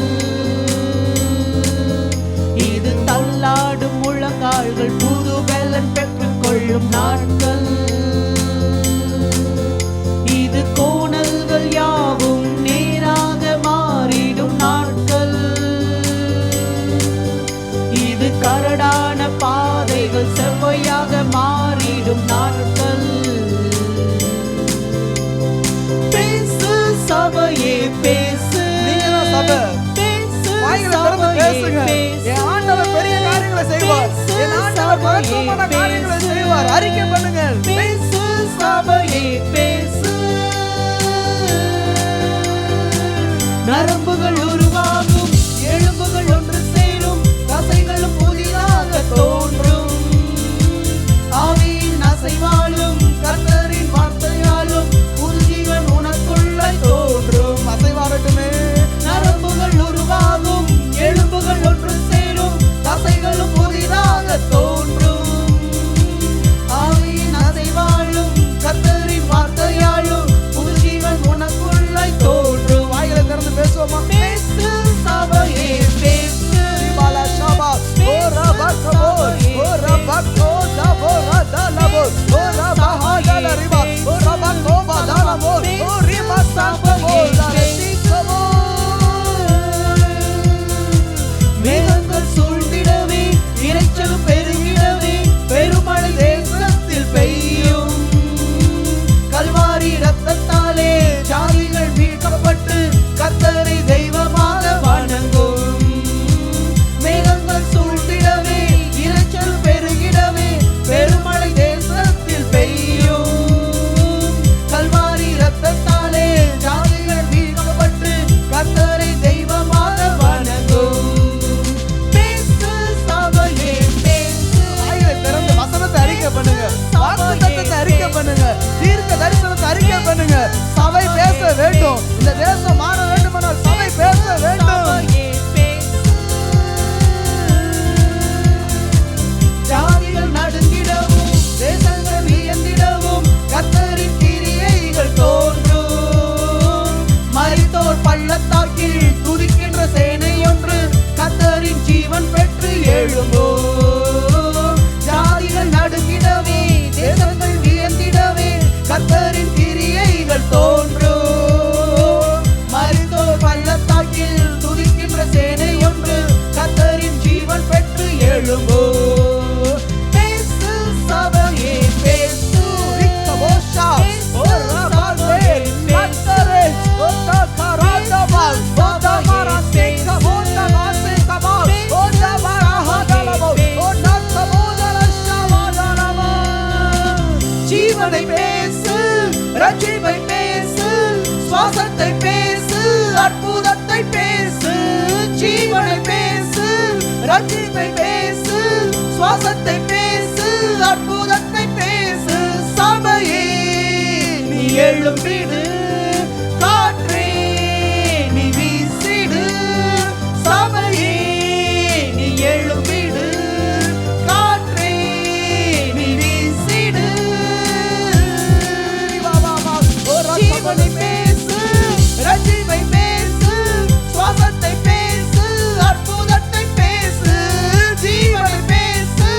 [SPEAKER 1] இது தள்ளாடும் முழங்கால்கள் புது பலன் பெற்றுக் கொள்ளும் நாட்கள். இது கோணல்கள் யாவும் நேராக மாறிடும் நாட்கள். இது கரடான பாதைகள் செவ்வையாக மாறிடும் நாட்கள். பேசு சபையே பேசு, பேசு சபையே பேசு. என் ஆண்டவர் பெரிய காரியங்களை செய்வார், என் ஆண்டவர் மகத்துவமான காரியங்களை செய்வார். அறிக்கை பண்ணுங்கள். பேசு சபையே பேசு. நரம்புகள் உருவாகும், எலும்புகள் ஒன்று சேரும், தசைகளும் புதிதாக தோன்றும். ஆவியின் அசைவாலும் கர்த்தரின் வார்த்தையாலும் புது ஜீவன் உனக்குள்ள தோன்றும். அசைவாரட்டுமே. நரம்புகள் உருவாகும், எலும்புகள் ஒன்று சேரும், தசை
[SPEAKER 2] ரட்சிப்பை பேசு, சுவாசத்தை பேசு, அற்புதத்தை பேசு. சபையே நீ எழும்பிடு, காற்றே நீ வீசிடு. சபையே நீ எழும்பிடு, காற்றே நீ வீசிடு. ஜீவனை பேசு, ரட்சிப்பை பேசு, சுவாசத்தை பேசு, அற்புதத்தை பேசு. ஜீவனை பேசு,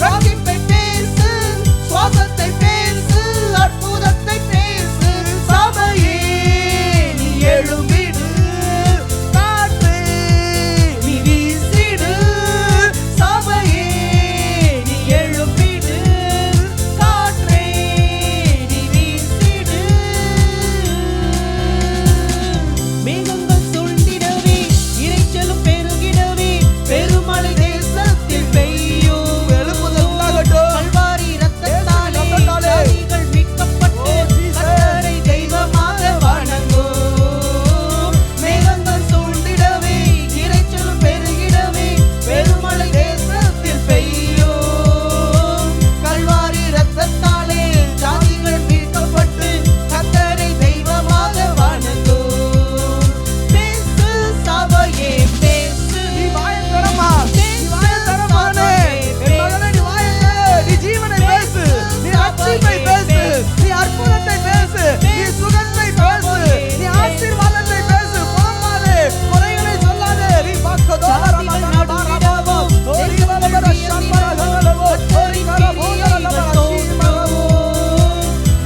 [SPEAKER 2] ரட்சிப்பை பேசு, சுவாசத்தை பேசு, அற்புதத்தை பேசு. சபையே நீ எழும்பிடு, காற்றே நீ வீசிடு. சபையே நீ எழும்பிடு, காற்றே நீ வீசிடு. மேகங்கள் சூழ்ந்திடவே, இரைச்சலும் பெருகிடவே, பெருமழை தேசத்தில் பெய்யும்.
[SPEAKER 3] எழுப்புதல் உண்டாகட்டும்.
[SPEAKER 2] கல்வாரி இரத்தத்தாலே ஜாதிகள் மீட்கப்பட்டு கர்த்தரை தெய்வமாக வணங்கும். மேகங்கள் சூழ்ந்திடவே, இரைச்சலும் பெருகிடவே, பெருமழை தேசத்தில் பெய்யும். கல்வாரி இரத்தத்தாலே ஜாதிகள் மீட்கப்பட்டு கர்த்தரை தெய்வமாக வணங்கும். பேசு சபையே பேசு.
[SPEAKER 3] நீ வாயை திறமா, நீ வாயை திறமானே. என் மகனே, நீ வாயை திற. நீ ஜீவனை பேசு, நீ ரட்சிப்பை பேசு, நீ அற்புதத்தை பேசு, நீ சுகத்தை பேசு, நீ ஆசீர்வாதத்தை பேசு. புலம்பாதே, குறைகளை சொல்லாதே. நீ பக்கதோ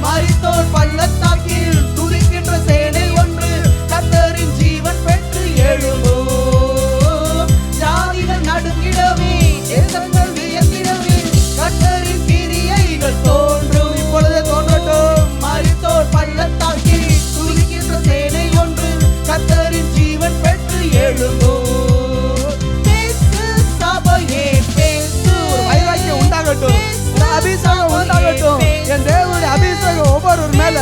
[SPEAKER 2] மரித்தோர் பள்ளத்தாக்கில் துதிக்கின்ற சேனை ஒன்று கர்த்தரின் ஜீவன் பெற்று எழும்பும். ஜாதிகள் நடுங்கிடவே, தேசங்கள் வியந்திடவே, கர்த்தரின் கிரியைகள் தோன்றும். இப்பொழுது தோன்றட்டும். மரித்தோர் பள்ளத்தாக்கில் துதிக்கின்ற சேனை ஒன்று கர்த்தரின் ஜீவன் பெற்று எழும்பும். பேசு சபையே பேசு.
[SPEAKER 3] வைராக்கியம் உண்டாகட்டும், ஒரு அபிஷேகம் உண்டாகட்டும். என் தேவனுடைய அபிஷேகம் ஒவ்வொரு மேல.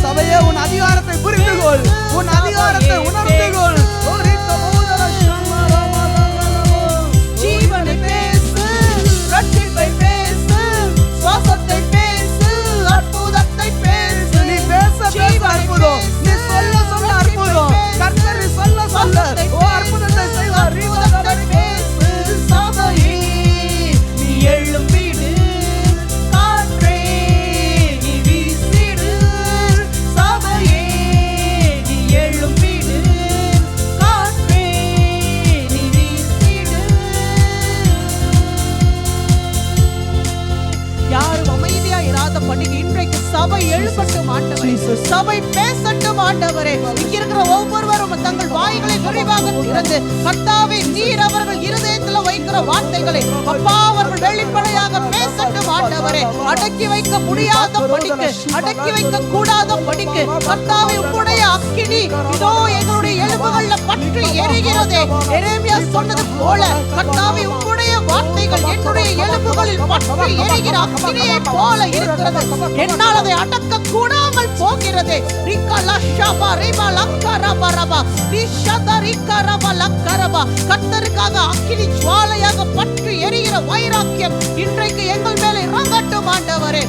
[SPEAKER 3] சபையே, உன் அதிகாரத்தை புரிந்து கொள், உன் அதிகாரத்தை உணர்ந்து கொள்.
[SPEAKER 2] ஜீவனை பேசு, ரட்சிப்பை பேசு, சுவாசத்தை பேசு, அற்புதத்தை பேசு.
[SPEAKER 3] நீ பேச பேச அற்புதம், நீ சொல்ல சொல்ல அற்புதம். கர்த்தர் சொல்ல சொல்ல ஓ அற்புதத்தை செய்வார்.
[SPEAKER 2] அற்புதத்தை பேசு. சபையே நீ எழும்பிடு, காற்றே நீ வீசிடு. சபையே நீ எழும்பிடு, காற்றே நீ வீசிடு. யாரும் அமைதியா இராத படிக்கு இன்றைக்கு சபை எழுப்பட்டும் ஆண்டவரே. சபை பேசட்டும் ஆண்டவரே. இங்க இருக்கிற ஒவ்வொருவரும் தங்கள் வாய்களை விரைவாக திறந்து கர்த்தாவே, நீர் அவர்கள் இருதயத்துல வைக்கிற வார்த்தைகளை அப்பா அவர்கள் வெளிப்படையாக பேசட்டும் ஆண்டவரே. அடக்கி வைக்க முடியாத படிக்கு, அடக்கி வைக்க கூடாத படிக்கு கர்த்தாவே, உம்முடைய அக்கினி இதோ எங்களுடைய எலும்புகள்ல பற்றி எரிகிறதே. எரேமியா சொன்னது போல கர்த்தாவே, உம்முடைய வார்த்தைகள் என்னுடைய எலும்புகளில் பற்றி எரிகிற அக்கினியை போல இருக்கிறது. என்னால் அதை அடக்க கூடாமல் போகிறது. கர்த்தருக்காக அக்கினி ஜுவாலையாக பற்றி எரிகிற வைராக்கியம் இன்றைக்கு எங்கள் மேலே இறங்கட்டும் ஆண்டவரே.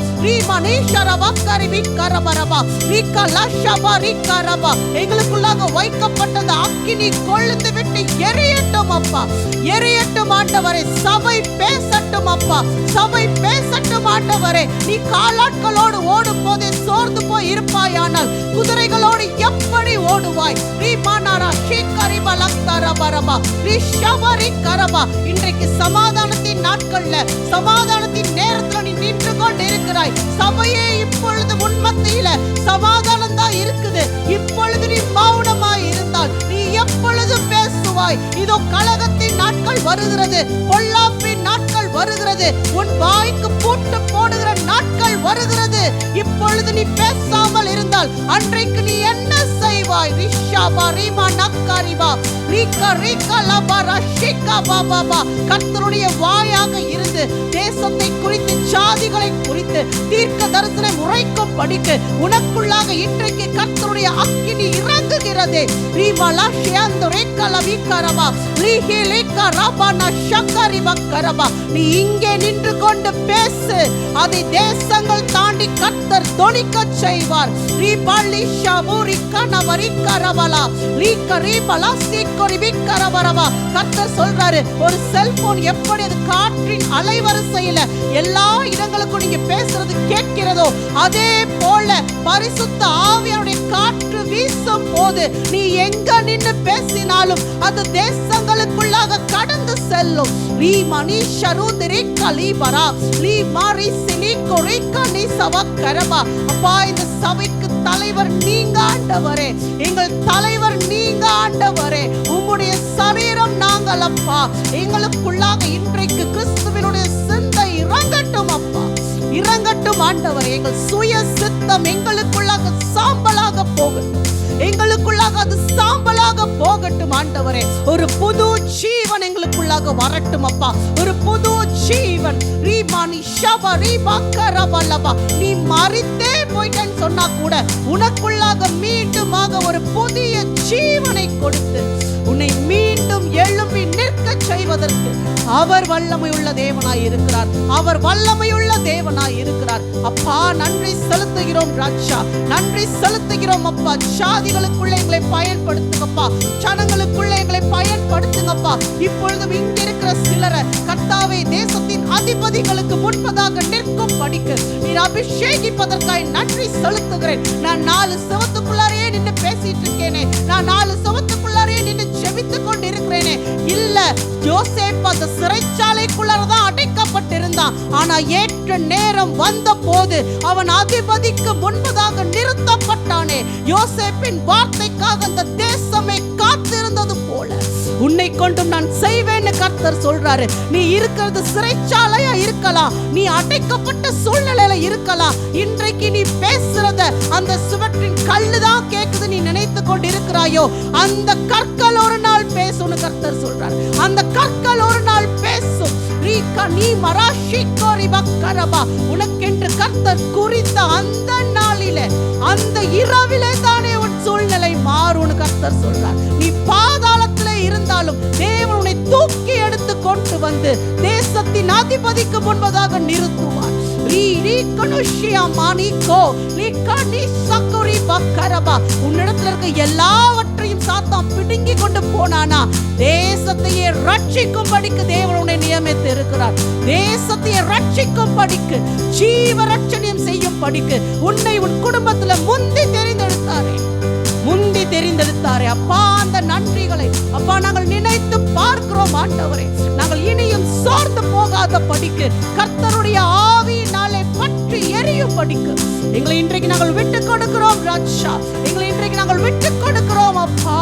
[SPEAKER 2] எங்களுக்குள்ளாக வைக்கப்பட்டது அக்கினி கொழுந்து விட்டு எரியட்டும் அப்பா, எரியட்டும் ஆண்டவரே. சபை பேசட்டும் அப்பா, சபை பேசட்டும் ஆண்டவரே. நீ காலாட்களோடு ஓடும் போதே சோர்ந்து போய் இருப்பாயானால் குதிரைகளோடு எப்படி ஓடுவாய்? இன்றைக்கு சமாதானத்தின் நாட்கள்ல, சமாதானத்தின் நேரத்துல நீ நின்று கொண்டு இருக்கிறாய். சபையே, இப்பொழுது உன் மத்தியில சமாதானம் தான் இருக்குது. இப்பொழுது நீ மௌனமாய் இருந்தால் நீ எப்பொழுது பேசுவாய்? இதோ கலகத்தின் நாட்கள் வருகிறது, பொல்லாப்பின் நாட்கள்
[SPEAKER 1] வருகிறது. உன் வாய்க்கு பூட்டு போடுகிற நாட்கள் வருகிறது. இப்பொழுது நீ பேசாமல் இருந்தால் அன்றைக்கு நீ என்ன செய்வாய்? ரிஷாபா ரிமா நக்கரிபா ரிகா ரிகா லபரா ஷிகா பாபாபா. கர்த்தருடைய வாயாக இருந்து தேசத்தை குறித்து, ஜாதிகளை குறித்து தீர்க்க தரிசனம் உரைக்கும் படிக்கு உனக்குள்ளாக இன்றைக்கு கர்த்தருடைய அக்கினி இறங்குகிறது. ரிமலா ஷியந்து ரிகா லவிகரபா ரிஹி லிகா ரபனா ஷக்கரிபா கரபா. நீ இங்கே நின்று கொண்டு பேசு. அதை தேசங்கள் தாண்டி கர்த்தர் தொனிக்க செய்வார். ரிபலி ஷபுரி கனவரி கரபலா ரிகா ரிபலா சிக்கரி விக்கரபரபா. கர்த்தர் சொல்றாரு, ஒரு செல்போன் எப்படி அது காற்றின் அலைவரிசையில எல்லா இடங்களுக்கும் நீங்க பேசுறது கேட்கிறதோ, அதே போல பரிசுத்த ஆவியானுடைய காற்று வீசும் போது நீ எங்க நின்று பேசினாலும் அது தேசங்களுக்குள்ளாக கடந்து செல்லும். ரீ மனிஷ ரூதிரி கலிபரா ரீ மாரி சினி கொரிக்க நீ சவக்கரபா. அப்பா, இந்த சபைக்கு தலைவர் நீங்க ஆண்டவரே, எங்கள் தலைவர் நீங்க ஆண்டவரே. உம்முடைய சரீரம் நாங்கள் அப்பா. எங்களுக்குள்ளாக இன்றைக்கு கிறிஸ்துவினுடைய சிந்தை இறங்கட்டும் அப்பா, இறங்கட்டும் ஆண்டவரே. எங்கள் சுய சித்தம் எங்களுக்குள்ளாக சாம்பலாக போகட்டும், எங்களுக்குள்ளாக அது சாம்பலாக போகட்டும் ஆண்டவரே. ஒரு புது ஜீவன் எங்களுக்குள்ளாக வரட்டும் அப்பா, ஒரு புது ஜீவன். ரீமானி ஷபா ரீபா கரபலபா. நீ மரித்தே போயிட்டேன்னு சொன்னா கூட உனக்குள்ளாக மீண்டுமாக ஒரு புதிய ஜீவனை கொடுத்து உன்னை மீண்டும் எழும்பி நிற்க செய்வதற்கு அவர் வல்லமையுள்ள தேவனாய் இருக்கிறார். அவர் வல்லமையுள்ள தேவனாய் இருக்கிறார். அப்பா, நன்றி செலுத்துகிறோம் ராஜா, நன்றி செலுத்துகிறோம் அப்பா. ஜாதிகளுக்குள்ள எங்களை பயன்படுத்துங்கப்பா, ஜனங்களுக்குள்ள எங்களை பயன்படுத்துங்கப்பா. இப்பொழுதும் இங்க இருக்கிற சிலரை கர்த்தாவே தேசத்தின் அதிபதிகளுக்கு முன்பதாக நிற்கும் படிக்கு நீர் அபிஷேகிப்பதற்காய் நன்றி செலுத்துகிறேன். நான் 4 செவத்துக்குள்ளாரே நின்று பேசிட்டு இருக்கேனே, நான் 4 செவத்துக்குள்ளாரே நின்று செபித்துக் கொண்டு இருக்கிறேனே. இல்ல, யோசேப்பு அந்த சிறைச்சாலைக்குள்ளதான் அடைக்கப்பட்டிருந்தான். ஆனா ஏற்ற நேரம் வந்த போது அவன் அதிபதிக்கு முன்பதாக நிறுத்தப்பட்டானே. யோசேப்பின் வார்த்தைக்காக அந்த தேசமே காத்திருந்தது போல உன்னை கொண்டும் நான் செய்வேன்னு கர்த்தர் சொல்றாரு. நீ இருக்கிறது சிறைச்சாலையா இருக்கலாம், நீ அடைக்கப்பட்ட சூழ்நிலையில இருக்கலாம். இன்றைக்கு நீ பேசுறத அந்த சுவற்றின் கல்லுதான் கேக்குது நீ நினைத்து கொண்டு இருக்கிறாயோ, அந்த கற்கள் ஒரு நாள் பேசும்னு கர்த்தர் சொல்றாரு. அந்த கற்கள் ஒரு நாள் பேசும். நீ மராஷிகோரி பக்கரபா. உனக்கென்று கர்த்தர் குறித்த அந்த நாளிலே, அந்த இரவிலே தானே உன் சூழ்நிலை மாறும்னு கர்த்தர் சொல்றார். நீ பாதாளத்திலே இருந்தாலும் தேவன் உன்னை தூக்கி எடுத்து கொண்டு வந்து தேசத்தின் அதிபதிக்கு முன்பதாக நிறுத்துவார். உன்னிடத்தில் இருக்க எல்லாவற்றையும் சாத்தான் பிடுங்கி கொண்டு போனானா, தேசத்தையே ரட்சிக்கும் படிக்கு தேவன் உன்னை நியமித்து இருக்கிறார். தேசத்தையே ரட்சிக்கும் படிக்கு, ஜீவ ரட்சணியம் செய்யும் படிக்கு உன்னை உன் குடும்பத்துல முந்தி தெரிந்தெடுத்தாரே அப்பா. அந்த நன்றிகளை அப்பா நாங்கள் நினைத்து பார்க்கிறோம் ஆண்டவரே. நாங்கள் இனியும் சோர்ந்து போகாத படிக்கு, கர்த்தருடைய ஆவியினாலே பற்றி எரியும் படிக்கு எங்களை இன்றைக்கு நாங்கள் விட்டு கொடுக்கிறோம் ராஜா. எங்களை இன்றைக்கு நாங்கள் விட்டு கொடுக்கிறோம் அப்பா.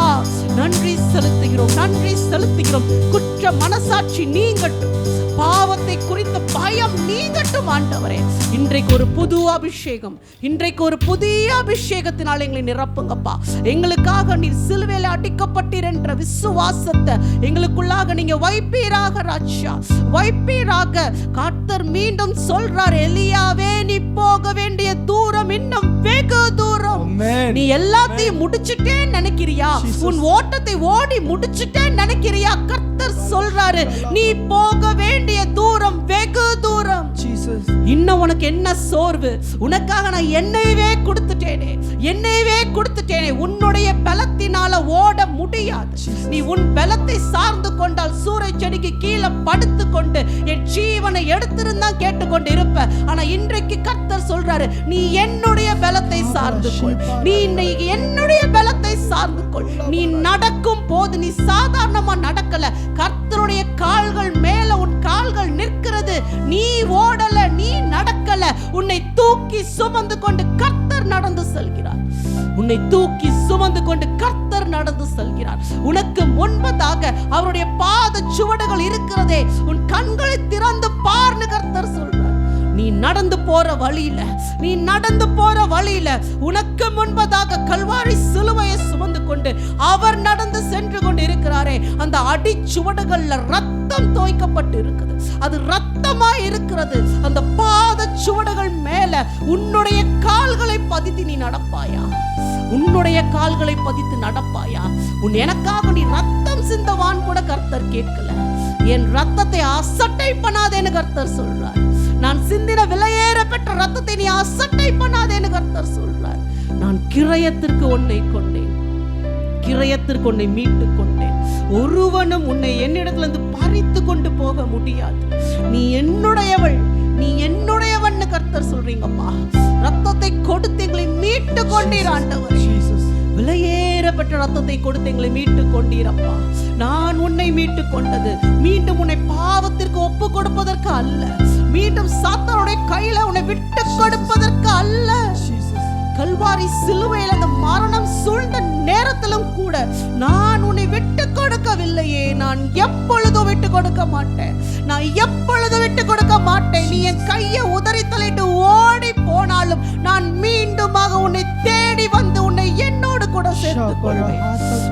[SPEAKER 1] நன்றி செலுத்துகிறோம், நன்றி செலுத்துகிறோம். குற்ற மனசாட்சி நீங்கட்டும், பாவத்தை குறித்த பயம் நீங்கட்டும் ஆண்டவரே. இன்றைக்கு ஒரு புது அபிஷேகம், இன்றைக்கு ஒரு புதிய அபிஷேகத்தினால் எங்களை நிரப்புங்கப்பா. எங்களுக்காக நீர் சிலுவையில் அடிக்கப்பட்டீர் என்ற விசுவாசத்தை எங்களுக்குள்ளாக நீங்க வைப்பீராக ராஜா, வைப்பீராக. கர்த்தர் மீண்டும் சொல்றார், எலியாவே நீ போக வேண்டிய தூரம் இன்னும் வெகு தூரம். நீ எல்லாத்தையும் முடிச்சிட்டே நினைக்கிறியா? உன் ஓட்டத்தை ஓடி முடிச்சிட்டே நினைக்கிறியா? கர்த்தர் சொல்றாரு, நீ போக வேண்டிய தூரம் வெகு தூரம். இன்னும் உனக்கு என்ன சோர்வு? உனக்காக நான் என்னையவே கொடுத்துட்டேனே, என்னையவே கொடுத்துட்டேனே. உன்னுடைய பலத்தினால ஓட முடியாது. நீ உன் பலத்தை சார்ந்து கொண்டால் சூறை செடிக்கு கீழே படுத்து கொண்டு என் ஜீவனை எடுத்திருந்தா கேட்டுக்கொண்டு இருப்ப. ஆனா இன்றைக்கு கர்த்தர் சொல்றாரு, நீ என்னுடைய பலத்தை சார்ந்து கொள், நீ இன்னைக்கு என்னுடைய பலத்தை சார்ந்து கொள். நீ நடக்கும் போது நீ சாதாரணமா நடக்கல, கர்த்தருடைய கால்கள் மேல உன் கால்கள் நிற்கிறது. நீ ஓடல, நீ நடக்கல, உன்னை தூக்கி சுமந்து கொண்டு கர்த்தர் நடந்து செல்கிறார். உன்னை தூக்கி சுமந்து கொண்டு கர்த்தர் நடந்து செல்கிறார். உனக்கு முன்பதாக அவருடைய பாத சுவடுகள் இருக்கிறதே, உன் கண்களை திறந்து பார்னு கர்த்தர் சொல்றார். நீ நடந்து போற வழியில உனக்கு முன்பதாக கல்வாரி சிலுவையை சுமந்து கொண்டு அவர் நடந்து சென்று கொண்டு இருக்கிறாரே, அந்த அடிச்சுவடுகள்ல ரத்தம் தோய்க்கப்பட்டு இருக்குது. அது ரத்தமாய் இருக்கிறது. அந்த பாத சுவடுகள் மேல உன்னுடைய கால்களை பதித்து நீ நடப்பாயா? உன்னுடைய கால்களை பதித்து நடப்பாயா? எனக்காக நீ ரத்தம் சிந்தவான் கூட கர்த்தர் கேட்கல. என் ரத்தத்தை அசட்டை பண்ணாதேன்னு கர்த்தர் சொல்றார். நான் சிந்தின விலையேற பெற்ற ரத்தத்தை நீ அசட்டை பண்ணாதேன்னு கர்த்தர் சொல்றார். நான் கிரயத்திற்கு உன்னை கொண்டேன், கிரயத்திற்கு உன்னை மீட்டு கொண்டேன். ஒருவனும் உன்னை என்னிடத்திலிருந்து பறித்து கொண்டு போக முடியாது. நீ என்னுடையவள், நீ என்னுடையவன் கர்த்தர் சொல்றீங்கப்பா. ரத்தத்தை கொடுத்து எங்களை மீட்டு கொண்டீர் ஆண்டவர். விலையேற பெற்ற ரத்தத்தை கொடுத்து எங்களை மீட்டு கொண்டீரப்பா. நான் உன்னை மீட்டு கொண்டது மீண்டும் உன்னை பாவத்திற்கு ஒப்பு கொடுப்பதற்கு அல்ல, மீண்டும் சாத்தானுடைய கையில உன்னை விட்டு கொடுப்பதற்கு அல்ல. கல்வாரி சிலுவையில் அந்த மரணம் சூழ்ந்த நேரத்திலும் கூட நான் உன்னை விட்டு கொடுக்கவில்லையே. நான் எப்பொழுதும் விட்டு கொடுக்க மாட்டேன், நான் எப்பொழுதும் விட்டு கொடுக்க மாட்டேன். நீ என் கையை உதறி தள்ளிட்டு ஓடி போனாலும் நான் மீண்டுமாக உன்னை தேடி வந்து உன்னை என்னோடு கூட சேர்த்துக் கொள்வேன்.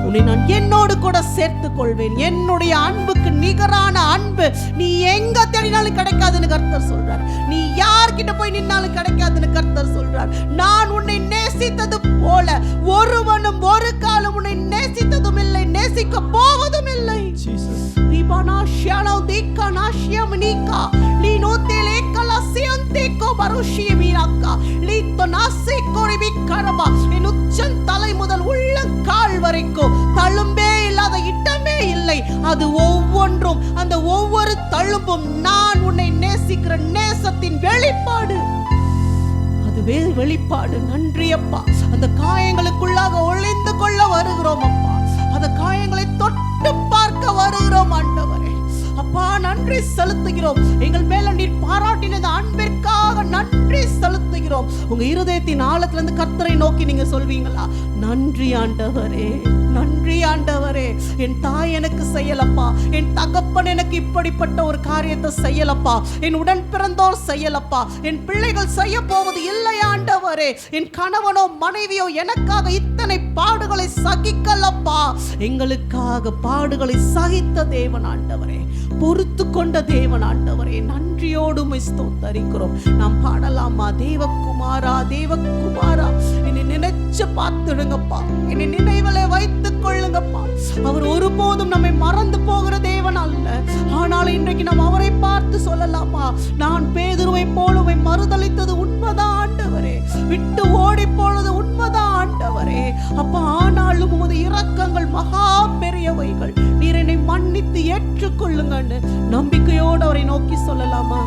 [SPEAKER 1] உன்னை நான் என்னோடு கூட சேர்த்துக் கொள்வேன். என்னுடைய அன்புக்கு நிகரான அன்பு நீ எங்க தேடினாலும் கிடைக்காதுன்னு கர்த்தர் சொல்றார். நீ யார்கிட்ட போய் நின்னாலும் கிடைக்காதுன்னு கர்த்தர் சொல்றார். நான் உன்னை நேசித்தது போல ஒருவனும் ஒரு காலம் உன்னை நேசித்ததும் இல்லை, நேசிக்க போவதும் இல்லை. தலை முதல் உள்ளங்கால் வரைக்கும் தழும்பே இல்லாத இடமே இல்லை. அது ஒவ்வொன்றும், அந்த ஒவ்வொரு தழும்பும் நான் உன்னை நேசிக்கிற நேசத்தின் வெளிப்பாடு. அதுவே வெளிப்பாடு. நன்றி அப்பா. அந்த காயங்களுக்குள்ளாக ஒளிந்து கொள்ள வருகிறோம் அப்பா. அந்த காயங்களை தொட்டு பார்க்க வருகிறோம் ஆண்டவரே. அப்பா நன்றி செலுத்துகிறோம். எங்கள் மேல நீர் பாராட்டினது அன்பிற்காக நன்றி செலுத்துகிறோம். உங்க இருதயத்தின் ஆழத்திலிருந்து கர்த்தரை நோக்கி நீங்க சொல்வீங்களா? நன்றி ஆண்டவரே, நன்றி ஆண்டவரே. என் தாய் எனக்கு செய்யலப்பா, என் தகப்பன் எனக்கு இப்படிப்பட்ட ஒரு காரியத்தை செய்யலப்பா, என் உடன் பிறந்தோர் செய்யலப்பா, என் பிள்ளைகள் செய்ய போவது இல்லை ஆண்டவரே. என் கணவனோ மனைவியோ எனக்காக இத்தனை பாடுகளை சகிக்கலப்பா. எங்களுக்காக பாடுகளை சகித்த தேவன் ஆண்டவரே, பொறுத்து கொண்ட தேவன் ஆண்டவரே, நன்றியோடு ஸ்தோத்தரிக்கிறோம். நாம் பாடலாமா? தேவகுமாரா தேவகுமாரா, என்னை நினைச்சு பார்த்துடுங்கப்பா, என்னை நினைவுல வைத்துக் கொள்ளுங்கப்பா. அவர் ஒருபோதும் நம்மை மறந்து போகிற தேவன் அல்ல. ஆனால் இன்றைக்கு நாம் அவரை பார்த்து சொல்லலாமா? நான் பேதுருவை போலவே மறுதளித்தது உண்மைதான் ஆண்டவரே, விட்டு ஓடி போனது உண்மைதான் ஆண்டவரே. அப்ப ஆனாலும் உமது இரக்கங்கள் மகா பெரியவைகள், நீர் என்னை மன்னித்து ஏற்றுக்கொள்ளுங்கன்னு நம்பிக்கையோடு அவரை நோக்கி சொல்லலாமா?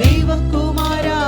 [SPEAKER 4] தேவகுமாரா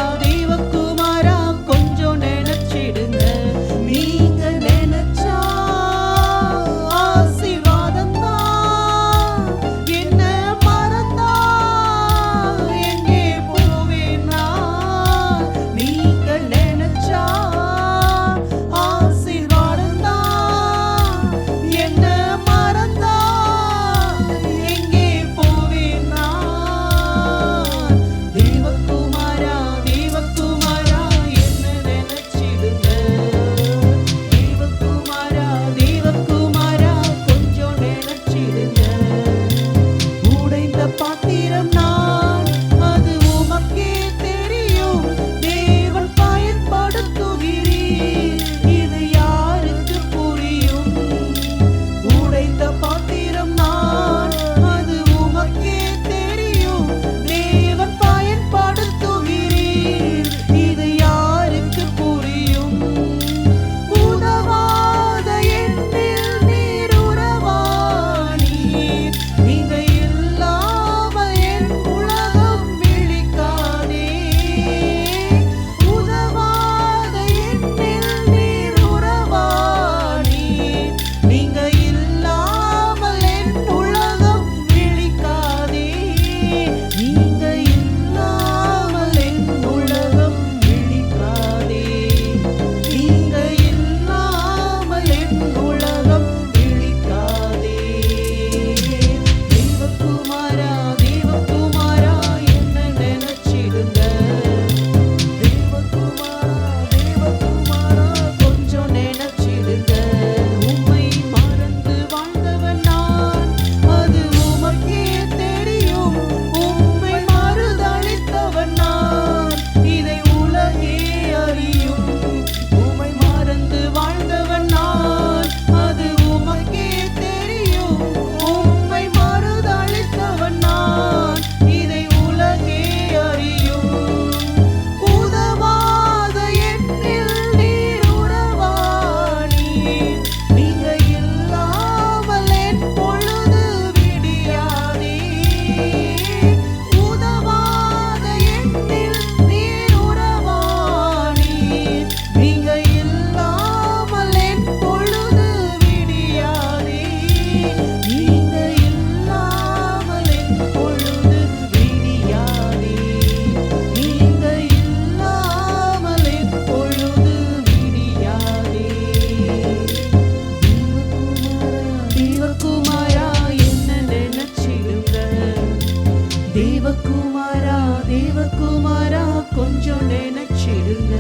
[SPEAKER 1] தேவகுமாரா தேவகுமாரா கொஞ்சம் நினைச்சிடுங்க.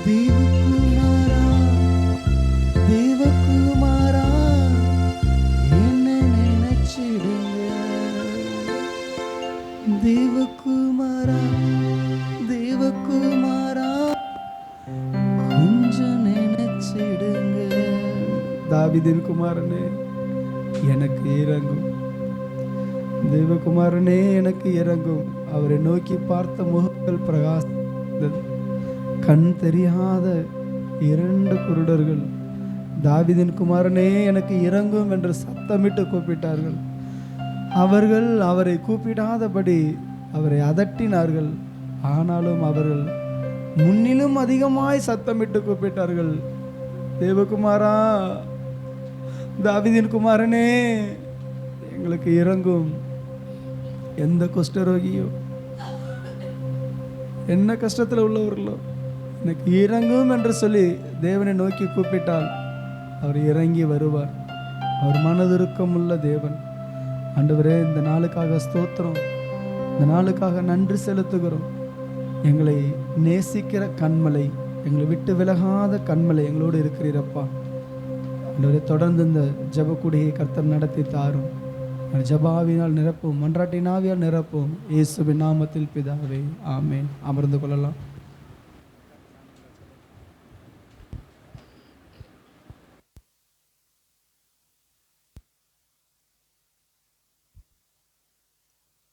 [SPEAKER 2] தேவகுமாரா தேவகுமாரா என்ன நினைச்சிடுங்க. தேவகுமாரா தேவகுமாரா கொஞ்சம் நினைச்சிடுங்க. தாவீதின் குமாரனே எனக்கு இறங்கும். தேவகுமாரனே எனக்கு இறங்கும். அவரை நோக்கி பார்த்த முகங்கள் பிரகாசித்தது. கண் தெரியாத 2 குருடர்கள் தாவீதின் குமாரனே எனக்கு இறங்கும் என்று சத்தமிட்டு கூப்பிட்டார்கள். அவர்கள் அவரை கூப்பிடாதபடி அவரை அதட்டினார்கள். ஆனாலும் அவர்கள் முன்னிலும் அதிகமாய் சத்தமிட்டு கூப்பிட்டார்கள். தேவகுமாரா தாவீதின் குமாரனே எங்களுக்கு இறங்கும். எந்த குஷ்டரோகியோ என்ன கஷ்டத்தில் உள்ளவர்களோ எனக்கு இறங்கும் என்று சொல்லி தேவனை நோக்கி கூப்பிட்டால் அவர் இறங்கி வருவார். அவர் மனதுருக்கம் உள்ள தேவன். ஆண்டவரே, இந்த நாளுக்காக ஸ்தோத்திரம், இந்த நாளுக்காக நன்றி செலுத்துகிறோம். எங்களை நேசிக்கிற கண்மலை, எங்களை விட்டு விலகாத கண்மலை எங்களோடு இருக்கிறீரப்பா. ஆண்டவரே, தொடர்ந்து இந்த ஜெபக்கூடியை கர்த்தர் நடத்தி தாரும். ஜபாவினால் நிரப்பும், மன்றாட்டினாவியால் நிரப்பும். இயேசுவின் நாமத்தில் பிதாவே, ஆமென். அமர்ந்து கொள்ளலாம்.